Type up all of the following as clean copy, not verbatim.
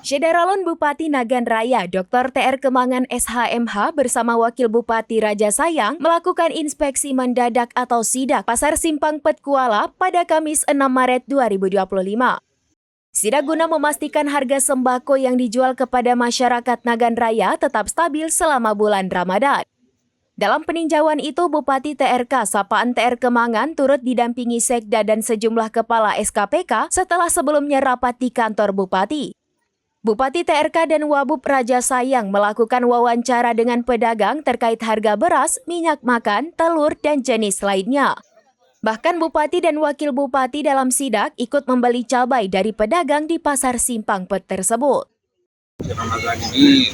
Syederalon Bupati Nagan Raya Dr. TR Kemangan SHMH bersama Wakil Bupati Raja Sayang melakukan inspeksi mendadak atau sidak Pasar Simpang Pet Kuala pada Kamis 6 Maret 2025. Sidak guna memastikan harga sembako yang dijual kepada masyarakat Nagan Raya tetap stabil selama bulan Ramadan. Dalam peninjauan itu, Bupati TRK Sapaan TR Kemangan turut didampingi Sekda dan sejumlah kepala SKPK setelah sebelumnya rapat di kantor Bupati. Bupati TRK dan Wabub Raja Sayang melakukan wawancara dengan pedagang terkait harga beras, minyak makan, telur, dan jenis lainnya. Bahkan Bupati dan Wakil Bupati dalam sidak ikut membeli cabai dari pedagang di Pasar Simpang Pet tersebut. Ramadan ini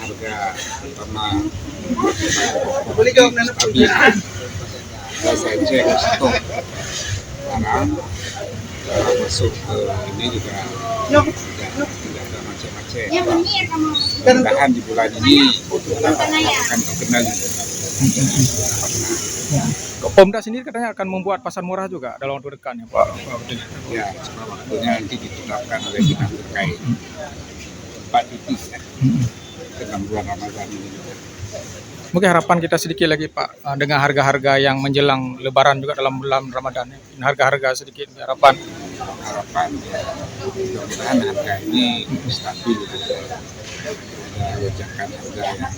harga pertama stabil. Saya cek stok barang masuk ke ini juga tidak ada macam-macam. Mudah-mudahan di bulan ini akan terkendali. Pemda sendiri katanya akan membuat pasar murah juga dalam waktu dekat ya Pak. Ya, waktunya nanti ditetapkan oleh dinas terkait 4 titik dalam bulan Ramadan ini. Mungkin harapan kita sedikit lagi Pak dengan harga-harga yang menjelang Lebaran juga dalam bulan Ramadan. Harga-harga sedikit harapan Ya, mudah-mudahan harga ini stabil. Ada lonjakan harga yang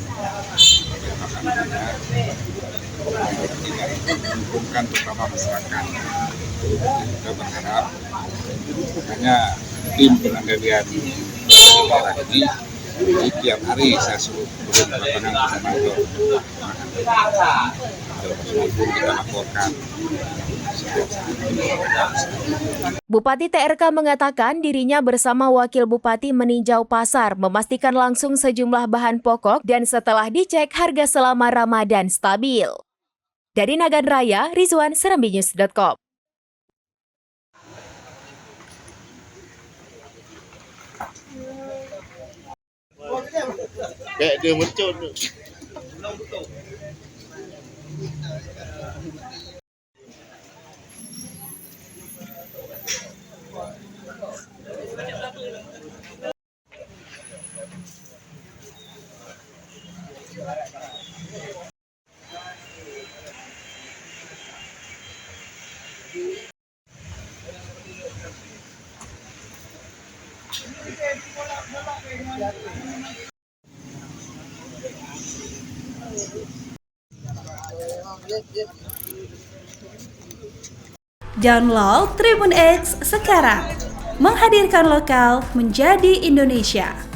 tidak menguntungkan terutama masyarakat. Kita berharap hanya tim pengendalian daerah ini jadi tiap hari saya suruh turun ke lapangan untuk kita laporkan. Bupati TRK mengatakan dirinya bersama Wakil Bupati meninjau pasar, memastikan langsung sejumlah bahan pokok dan setelah dicek harga selama Ramadan stabil. Dari Nagan Raya, Rizwan, serambinews.com. Kayak dia mencun. Download Tribun X sekarang, menghadirkan lokal menjadi Indonesia.